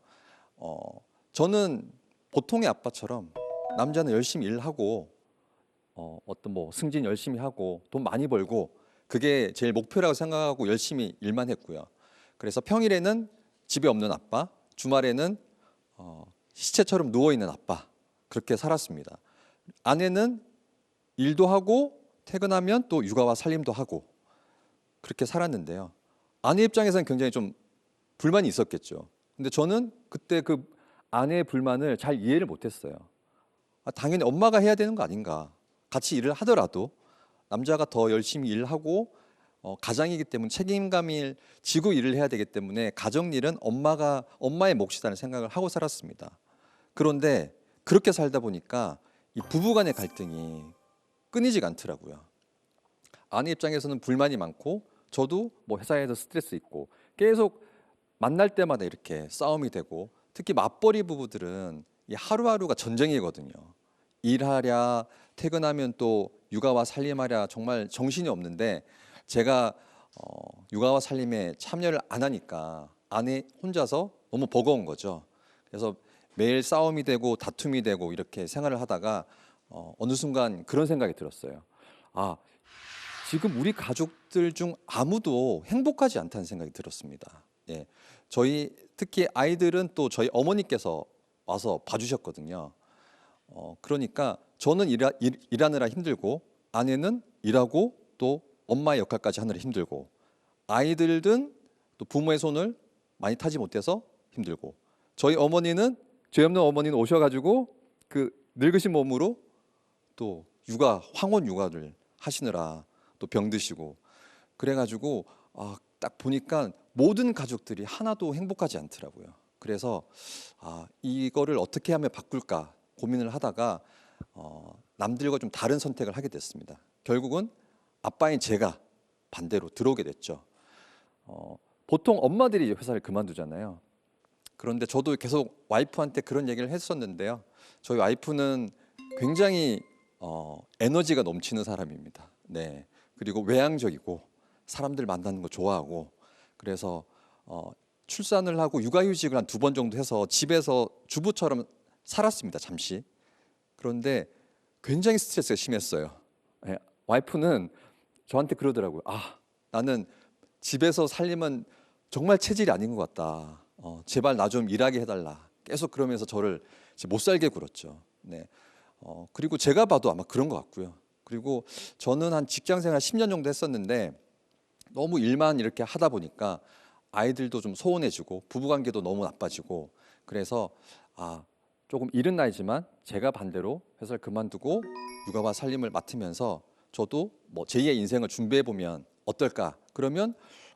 저는 보통의 아빠처럼 남자는 열심히 일하고 어떤 뭐 승진 열심히 하고 돈 많이 벌고 그게 제일 목표라고 생각하고 열심히 일만 했고요. 그래서 평일에는 집에 없는 아빠, 주말에는 시체처럼 누워 있는 아빠, 그렇게 살았습니다. 아내는 일도 하고 퇴근하면 또 육아와 살림도 하고 그렇게 살았는데요. 아내 입장에서는 굉장히 좀 불만이 있었겠죠. 근데 저는 그때 그 아내의 불만을 잘 이해를 못했어요. 당연히 엄마가 해야 되는 거 아닌가. 같이 일을 하더라도 남자가 더 열심히 일하고 가장이기 때문에 책임감을 지고 일을 해야 되기 때문에 가정일은 엄마의 몫이라는 생각을 하고 살았습니다. 그런데 그렇게 살다 보니까 이 부부간의 갈등이 끊이지가 않더라고요. 아내 입장에서는 불만이 많고 저도 뭐 회사에서 스트레스 있고 계속 만날 때마다 이렇게 싸움이 되고 특히 맞벌이 부부들은 이 하루하루가 전쟁이거든요. 일하랴 퇴근하면 또 육아와 살림하랴 정말 정신이 없는데 제가 육아와 살림에 참여를 안 하니까 아내 혼자서 너무 버거운 거죠. 그래서 매일 싸움이 되고 다툼이 되고 이렇게 생활을 하다가 어느 순간 그런 생각이 들었어요. 지금 우리 가족들 중 아무도 행복하지 않다는 생각이 들었습니다. 예, 저희 특히 아이들은 또 저희 어머니께서 와서 봐주셨거든요. 그러니까 저는 일하느라 힘들고 아내는 일하고 또 엄마의 역할까지 하느라 힘들고 아이들은 또 부모의 손을 많이 타지 못해서 힘들고 저희 어머니는 죄 없는 어머니는 오셔가지고 그 늙으신 몸으로 또 황혼 육아를 하시느라 또 병드시고 그래가지고 딱 보니까 모든 가족들이 하나도 행복하지 않더라고요. 그래서 이거를 어떻게 하면 바꿀까 고민을 하다가 남들과 좀 다른 선택을 하게 됐습니다. 결국은 아빠인 제가 반대로 들어오게 됐죠. 보통 엄마들이 회사를 그만두잖아요. 그런데 저도 계속 와이프한테 그런 얘기를 했었는데요. 저희 와이프는 굉장히 에너지가 넘치는 사람입니다. 네, 그리고 외향적이고 사람들 만나는 거 좋아하고 그래서 출산을 하고 육아휴직을 한 2번 정도 해서 집에서 주부처럼 살았습니다. 잠시. 그런데 굉장히 스트레스가 심했어요. 네, 와이프는 저한테 그러더라고요. 나는 집에서 살림은 정말 체질이 아닌 것 같다. 제발 나 좀 일하게 해달라. 계속 그러면서 저를 못 살게 굴었죠. 네. 그리고 제가 봐도 아마 그런 것 같고요. 그리고 저는 한 직장 생활 10년 정도 했었는데 너무 일만 이렇게 하다 보니까 아이들도 좀 소원해지고 부부관계도 너무 나빠지고 그래서 조금 이른 나이지만 제가 반대로 회사를 그만두고 육아와 살림을 맡으면서 저도 뭐 제2의 인생을 준비해 보면 어떨까? 그러면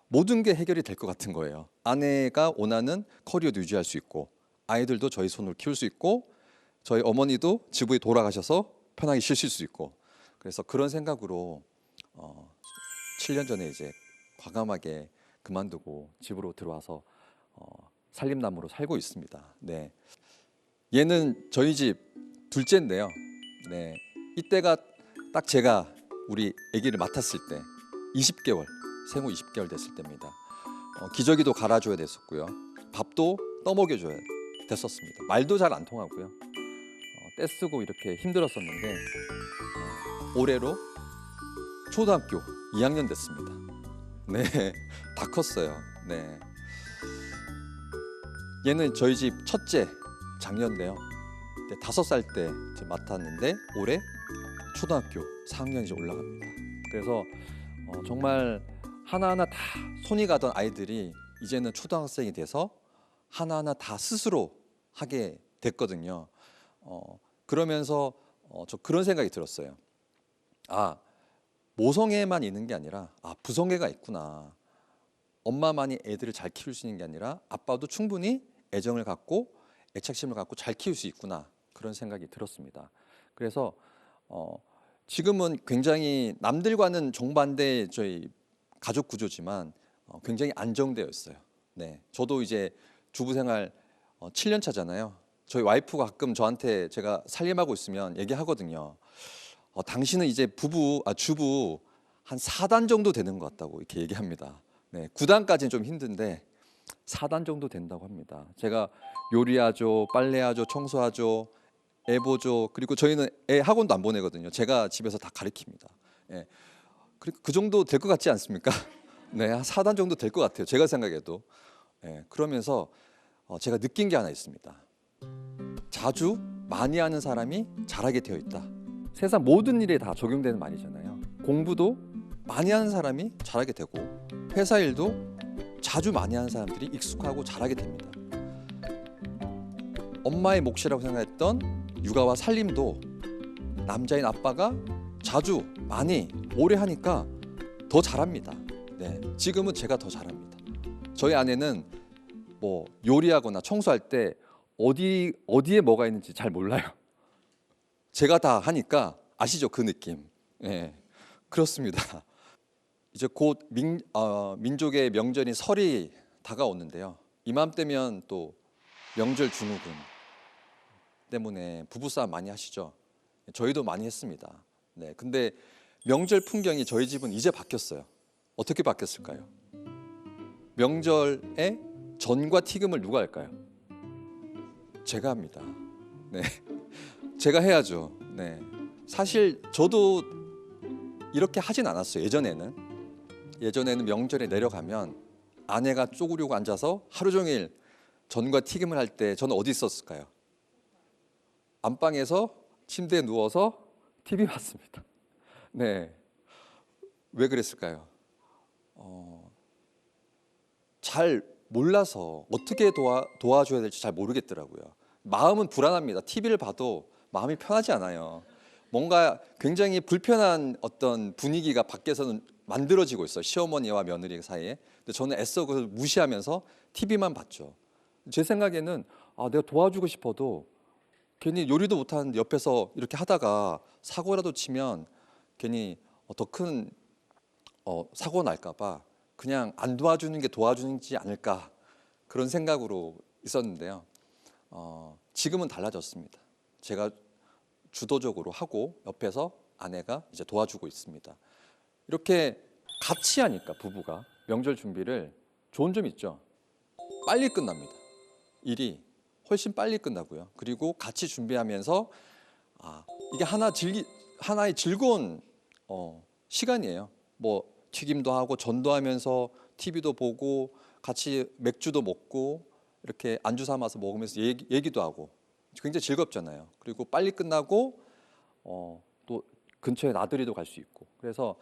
모든 게 해결이 될 것 같은 거예요. 아내가 원하는 커리어도 유지할 수 있고 아이들도 저희 손으로 키울 수 있고 저희 어머니도 집에 돌아가셔서 편하게 쉬실 수 있고 그래서 그런 생각으로 7년 전에 이제 과감하게 그만두고 집으로 들어와서 살림남으로 살고 있습니다. 네, 얘는 저희 집 둘째인데요. 네, 이때가 딱 제가 우리 아기를 맡았을 때 20개월, 생후 20개월 됐을 때입니다. 기저귀도 갈아줘야 됐었고요. 밥도 떠먹여줘야 됐었습니다. 말도 잘 안 통하고요. 떼쓰고 이렇게 힘들었었는데 올해로 초등학교 2학년 됐습니다. 네, 다 컸어요. 네, 얘는 저희 집 첫째 장녀인데요. 5살 때 이제 맡았는데 올해 초등학교 4학년이 이제 올라갑니다. 그래서 정말 하나하나 다 손이 가던 아이들이 이제는 초등학생이 돼서 하나하나 다 스스로 하게 됐거든요. 그러면서 저 그런 생각이 들었어요. 아, 모성애만 있는 게 아니라 부성애가 있구나. 엄마만이 애들을 잘 키울 수 있는 게 아니라 아빠도 충분히 애정을 갖고 애착심을 갖고 잘 키울 수 있구나. 그런 생각이 들었습니다. 그래서 지금은 굉장히 남들과는 정반대의 저희 가족 구조지만 굉장히 안정되어 있어요. 네, 저도 이제 주부 생활 7년 차잖아요. 저희 와이프가 가끔 저한테 제가 살림하고 있으면 얘기하거든요. 당신은 이제 주부 한 4단 정도 되는 것 같다고 이렇게 얘기합니다. 네, 9단까지는 좀 힘든데 4단 정도 된다고 합니다. 제가 요리하죠, 빨래하죠, 청소하죠, 애 보죠. 그리고 저희는 애 학원도 안 보내거든요. 제가 집에서 다 가르칩니다. 예. 그 정도 될 것 같지 않습니까? 네, 한 4단 정도 될 것 같아요. 제가 생각해도. 예, 그러면서 제가 느낀 게 하나 있습니다. 자주 많이 하는 사람이 잘하게 되어 있다. 세상 모든 일에 다 적용되는 말이잖아요. 공부도 많이 하는 사람이 잘하게 되고 회사 일도 자주 많이 하는 사람들이 익숙하고 잘하게 됩니다. 엄마의 몫이라고 생각했던 육아와 살림도 남자인 아빠가 자주 많이 오래 하니까 더 잘합니다. 네, 지금은 제가 더 잘합니다. 저희 아내는 뭐 요리하거나 청소할 때 어디에 뭐가 있는지 잘 몰라요. 제가 다 하니까 아시죠? 그 느낌. 네, 그렇습니다. 이제 곧 민족의 명절인 설이 다가오는데요. 이맘때면 또 명절 증후군 때문에 부부싸움 많이 하시죠. 저희도 많이 했습니다. 네, 근데 명절 풍경이 저희 집은 이제 바뀌었어요. 어떻게 바뀌었을까요? 명절에 전과 튀김을 누가 할까요? 제가 합니다. 네, 제가 해야죠. 네, 사실 저도 이렇게 하진 않았어요. 예전에는 명절에 내려가면 아내가 쪼그리고 앉아서 하루 종일 전과 튀김을 할 때 저는 어디 있었을까요? 안방에서 침대에 누워서 TV 봤습니다. 네, 왜 그랬을까요? 잘 몰라서 어떻게 도와줘야 될지 잘 모르겠더라고요. 마음은 불안합니다. TV를 봐도 마음이 편하지 않아요. 뭔가 굉장히 불편한 어떤 분위기가 밖에서는 만들어지고 있어요. 시어머니와 며느리 사이에. 근데 저는 애써 그걸 무시하면서 TV만 봤죠. 제 생각에는 내가 도와주고 싶어도 괜히 요리도 못하는데 옆에서 이렇게 하다가 사고라도 치면 괜히 더 큰 사고가 날까 봐 그냥 안 도와주는 게 도와주는지 않을까 그런 생각으로 있었는데요. 지금은 달라졌습니다. 제가 주도적으로 하고 옆에서 아내가 이제 도와주고 있습니다. 이렇게 같이 하니까 부부가 명절 준비를 좋은 점이 있죠. 빨리 끝납니다. 일이 훨씬 빨리 끝나고요. 그리고 같이 준비하면서 이게 하나의 즐거운 시간이에요. 뭐 튀김도 하고 전도 하면서 TV도 보고 같이 맥주도 먹고 이렇게 안주 삼아서 먹으면서 얘기도 하고 굉장히 즐겁잖아요. 그리고 빨리 끝나고 또 근처에 나들이도 갈 수 있고 그래서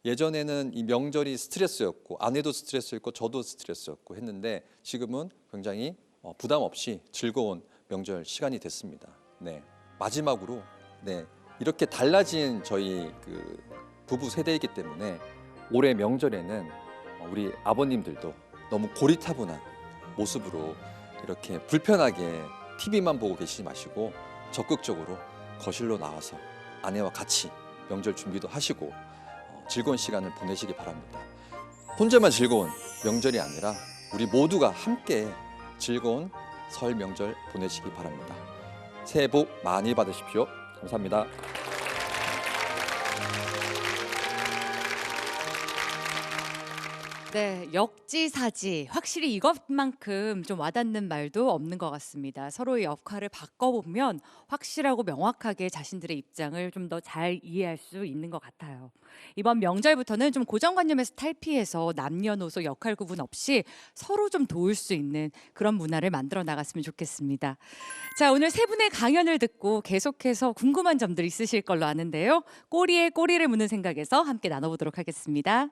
예전에는 이 명절이 스트레스였고 아내도 스트레스였고 저도 스트레스였고 했는데 지금은 굉장히 부담 없이 즐거운 명절 시간이 됐습니다. 네, 마지막으로 이렇게 달라진 저희 그 부부 세대이기 때문에 올해 명절에는 우리 아버님들도 너무 고리타분한 모습으로 이렇게 불편하게 TV만 보고 계시지 마시고 적극적으로 거실로 나와서 아내와 같이 명절 준비도 하시고 즐거운 시간을 보내시기 바랍니다. 혼자만 즐거운 명절이 아니라 우리 모두가 함께 즐거운 설 명절 보내시기 바랍니다. 새해 복 많이 받으십시오. 감사합니다. 네, 역지사지. 확실히 이것만큼 좀 와닿는 말도 없는 것 같습니다. 서로의 역할을 바꿔보면 확실하고 명확하게 자신들의 입장을 좀 더 잘 이해할 수 있는 것 같아요. 이번 명절부터는 좀 고정관념에서 탈피해서 남녀노소 역할 구분 없이 서로 좀 도울 수 있는 그런 문화를 만들어 나갔으면 좋겠습니다. 자, 오늘 세 분의 강연을 듣고 계속해서 궁금한 점들 있으실 걸로 아는데요. 꼬리에 꼬리를 무는 생각에서 함께 나눠보도록 하겠습니다.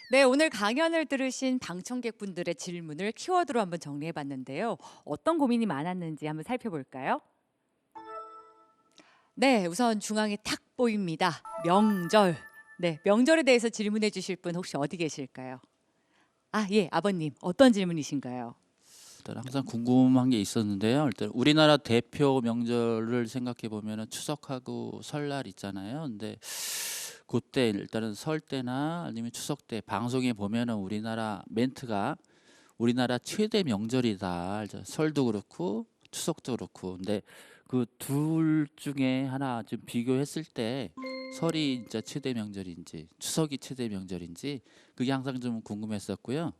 네, 오늘 강연을 들으신 방청객분들의 질문을 키워드로 한번 정리해 봤는데요. 어떤 고민이 많았는지 한번 살펴볼까요? 네, 우선 중앙에 탁 보입니다. 명절. 네, 명절에 대해서 질문해 주실 분 혹시 어디 계실까요? 아, 예, 아버님. 어떤 질문이신가요? 일단 항상 궁금한 게 있었는데요. 일단 우리나라 대표 명절을 생각해 보면은 추석하고 설날 있잖아요. 근데 그때 일단은 설 때나 아니면 추석 때 방송에 보면은 우리나라 멘트가 우리나라 최대 명절이다. 설도 그렇고 추석도 그렇고. 근데 그 둘 중에 하나 좀 비교했을 때 설이 진짜 최대 명절인지 추석이 최대 명절인지 그게 항상 좀 궁금했었고요.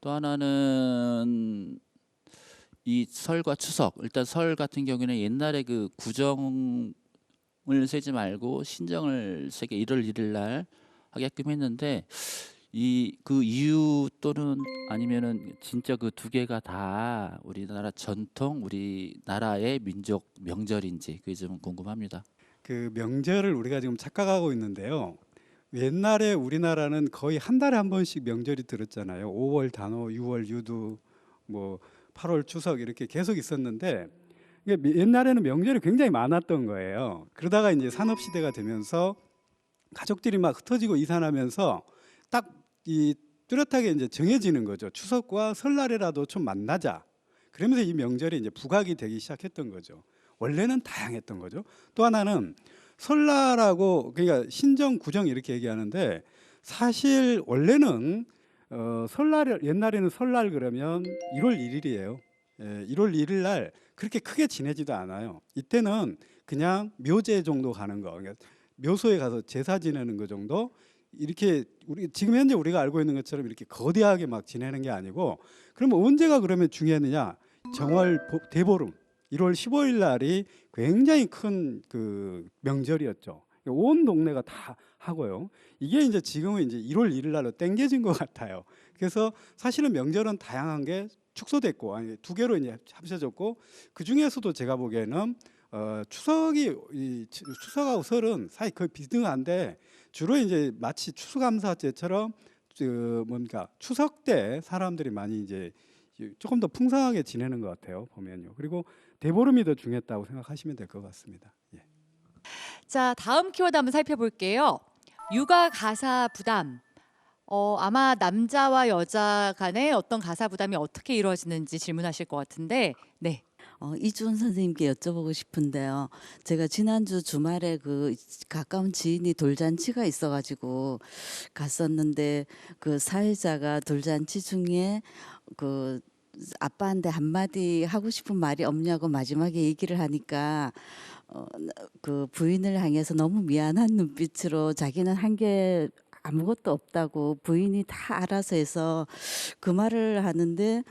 또 하나는 이 설과 추석, 일단 설 같은 경우에는 옛날에 그 구정을 세지 말고 신정을 세게 1월 1일 날 하게끔 했는데 이 그 이유 또는 아니면은 진짜 그 두 개가 다 우리나라 전통, 우리나라의 민족 명절인지 그게 좀 궁금합니다. 그 명절을 우리가 지금 착각하고 있는데요. 옛날에 우리나라는 거의 한 달에 한 번씩 명절이 들었잖아요. 5월 단오, 6월 유두, 뭐 8월 추석 이렇게 계속 있었는데 이게 옛날에는 명절이 굉장히 많았던 거예요. 그러다가 이제 산업 시대가 되면서 가족들이 막 흩어지고 이산하면서 딱 이 뚜렷하게 이제 정해지는 거죠. 추석과 설날이라도 좀 만나자. 그러면서 이 명절이 이제 부각이 되기 시작했던 거죠. 원래는 다양했던 거죠. 또 하나는 설날하고 그러니까 신정, 구정 이렇게 얘기하는데 사실 원래는 설날 옛날에는 설날 그러면 1월 1일이에요. 1월 1일 날 그렇게 크게 지내지도 않아요. 이때는 그냥 묘제 정도 가는 거, 그러니까 묘소에 가서 제사 지내는 거 정도. 이렇게 우리 지금 현재 우리가 알고 있는 것처럼 이렇게 거대하게 막 지내는 게 아니고 그러면 언제가 그러면 중요했느냐? 정월 대보름 1월 15일 날이 굉장히 큰 그 명절이었죠. 온 동네가 다 하고요. 이게 이제 지금은 이제 1월 1일 날로 땡겨진 것 같아요. 그래서 사실은 명절은 다양한 게 축소됐고 아니 두 개로 이제 합쳐졌고 그 중에서도 제가 보기에는 추석하고 설은 사실 거의 비등한데 주로 이제 마치 추수감사제처럼 뭔가 추석 때 사람들이 많이 이제 조금 더 풍성하게 지내는 것 같아요 보면요. 그리고 대보름이 더 중요했다고 생각하시면 될 것 같습니다. 예. 자, 다음 키워드 한번 살펴볼게요. 육아 가사 부담. 아마 남자와 여자 간의 어떤 가사 부담이 어떻게 이루어지는지 질문하실 것 같은데, 네. 이준 선생님께 여쭤보고 싶은데요. 제가 지난주 주말에 그 가까운 지인이 돌잔치가 있어가지고 갔었는데 그 사회자가 돌잔치 중에 그 아빠한테 한마디 하고 싶은 말이 없냐고 마지막에 얘기를 하니까 그 부인을 향해서 너무 미안한 눈빛으로 자기는 한 게 아무것도 없다고 부인이 다 알아서 해서 그 말을 하는데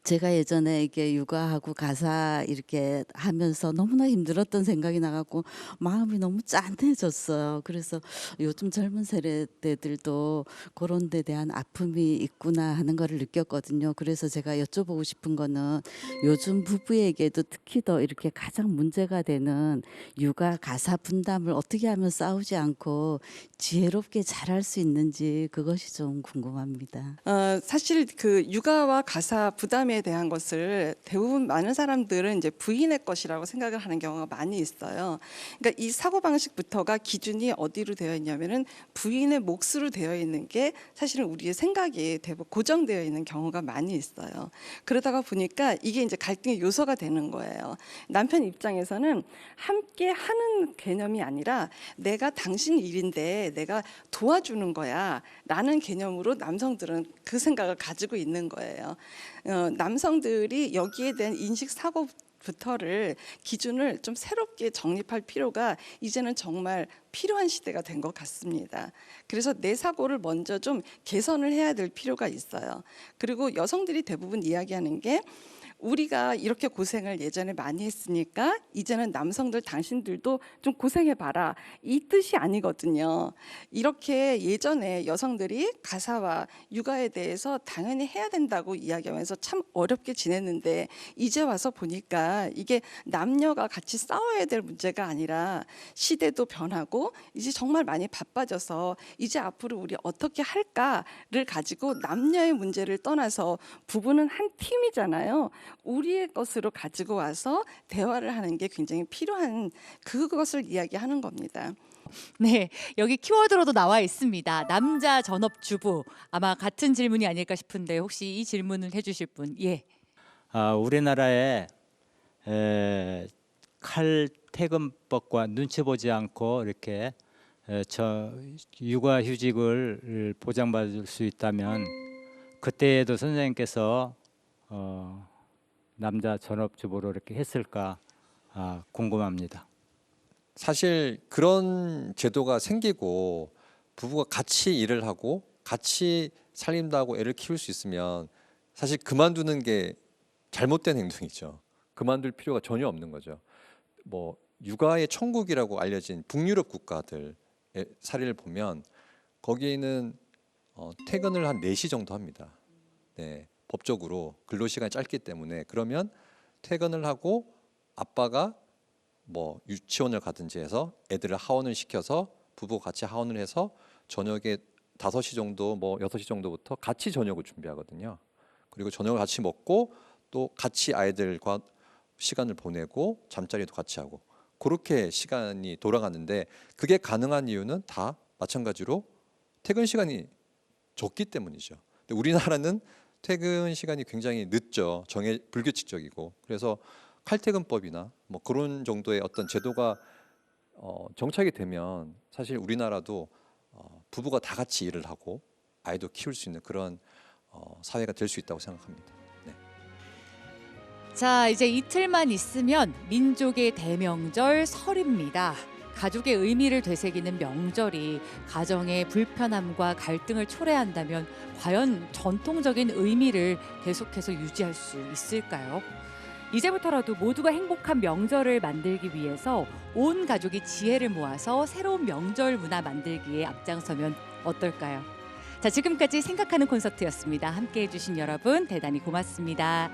제가 예전에 이게 육아하고 가사 이렇게 하면서 너무나 힘들었던 생각이 나갖고 마음이 너무 짠해졌어요. 그래서 요즘 젊은 세대들도 그런 데 대한 아픔이 있구나 하는 거를 느꼈거든요. 그래서 제가 여쭤보고 싶은 거는 요즘 부부에게도 특히 더 이렇게 가장 문제가 되는 육아 가사 분담을 어떻게 하면 싸우지 않고 지혜롭게 잘할 수 있는지 그것이 좀 궁금합니다. 사실 그 육아와 가사 부담에 대한 것을 대부분 많은 사람들은 이제 부인의 것이라고 생각을 하는 경우가 많이 있어요. 그러니까 이 사고 방식부터가 기준이 어디로 되어 있냐면은 부인의 몫으로 되어 있는 게 사실은 우리의 생각이 대부분 고정되어 있는 경우가 많이 있어요. 그러다가 보니까 이게 이제 갈등의 요소가 되는 거예요. 남편 입장에서는 함께 하는 개념이 아니라 내가 당신 일인데 내가 도와주는 거야 라는 개념으로 남성들은 그 생각을 가지고 있는 거예요. 남성들이 여기에 대한 인식 사고 부터를 기준을 좀 새롭게 정립할 필요가 이제는 정말 필요한 시대가 된 것 같습니다. 그래서 내 사고를 먼저 좀 개선을 해야 될 필요가 있어요. 그리고 여성들이 대부분 이야기하는 게 우리가 이렇게 고생을 예전에 많이 했으니까 이제는 남성들 당신들도 좀 고생해봐라, 이 뜻이 아니거든요. 이렇게 예전에 여성들이 가사와 육아에 대해서 당연히 해야 된다고 이야기하면서 참 어렵게 지냈는데 이제 와서 보니까 이게 남녀가 같이 싸워야 될 문제가 아니라 시대도 변하고 이제 정말 많이 바빠져서 이제 앞으로 우리 어떻게 할까를 가지고 남녀의 문제를 떠나서 부부는 한 팀이잖아요. 우리의 것으로 가지고 와서 대화를 하는 게 굉장히 필요한 그것을 이야기하는 겁니다. 네, 여기 키워드로도 나와 있습니다. 남자 전업주부. 아마 같은 질문이 아닐까 싶은데 혹시 이 질문을 해주실 분? 예. 우리나라에 칼퇴근법과 눈치 보지 않고 이렇게 육아휴직을 보장받을 수 있다면 그때에도 선생님께서 남자 전업주부로 이렇게 했을까 궁금합니다. 사실 그런 제도가 생기고 부부가 같이 일을 하고 같이 살림도 하고 애를 키울 수 있으면 사실 그만두는 게 잘못된 행동이죠. 그만둘 필요가 전혀 없는 거죠. 뭐 육아의 천국이라고 알려진 북유럽 국가들의 사례를 보면 거기에는 퇴근을 한 4시 정도 합니다. 네, 법적으로 근로시간이 짧기 때문에. 그러면 퇴근을 하고 아빠가 뭐 유치원을 가든지 해서 애들을 하원을 시켜서 부부 같이 하원을 해서 저녁에 5시 정도 뭐 6시 정도부터 같이 저녁을 준비하거든요. 그리고 저녁을 같이 먹고 또 같이 아이들과 시간을 보내고 잠자리도 같이 하고 그렇게 시간이 돌아가는데 그게 가능한 이유는 다 마찬가지로 퇴근 시간이 적기 때문이죠. 근데 우리나라는 퇴근 시간이 굉장히 늦죠. 불규칙적이고. 그래서 칼퇴근법이나 뭐 그런 정도의 어떤 제도가 정착이 되면 사실 우리나라도 부부가 다 같이 일을 하고 아이도 키울 수 있는 그런 사회가 될 수 있다고 생각합니다. 네. 자, 이제 이틀만 있으면 민족의 대명절 설입니다. 가족의 의미를 되새기는 명절이 가정의 불편함과 갈등을 초래한다면 과연 전통적인 의미를 계속해서 유지할 수 있을까요? 이제부터라도 모두가 행복한 명절을 만들기 위해서 온 가족이 지혜를 모아서 새로운 명절 문화 만들기에 앞장서면 어떨까요? 자, 지금까지 생각하는 콘서트였습니다. 함께해 주신 여러분 대단히 고맙습니다.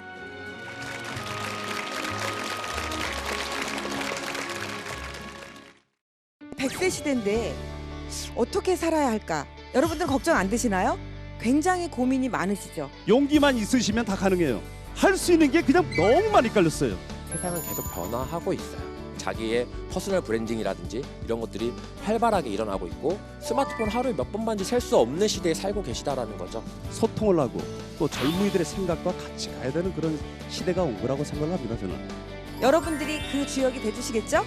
100세 시대인데 어떻게 살아야 할까? 여러분들 걱정 안 되시나요? 굉장히 고민이 많으시죠? 용기만 있으시면 다 가능해요. 할 수 있는 게 그냥 너무 많이 깔렸어요. 세상은 계속 변화하고 있어요. 자기의 퍼스널 브랜딩이라든지 이런 것들이 활발하게 일어나고 있고 스마트폰 하루에 몇 번 만지 셀 수 없는 시대에 살고 계시다라는 거죠. 소통을 하고 또 젊은이들의 생각과 같이 가야 되는 그런 시대가 온 거라고 생각합니다, 저는. 여러분들이 그 주역이 돼주시겠죠?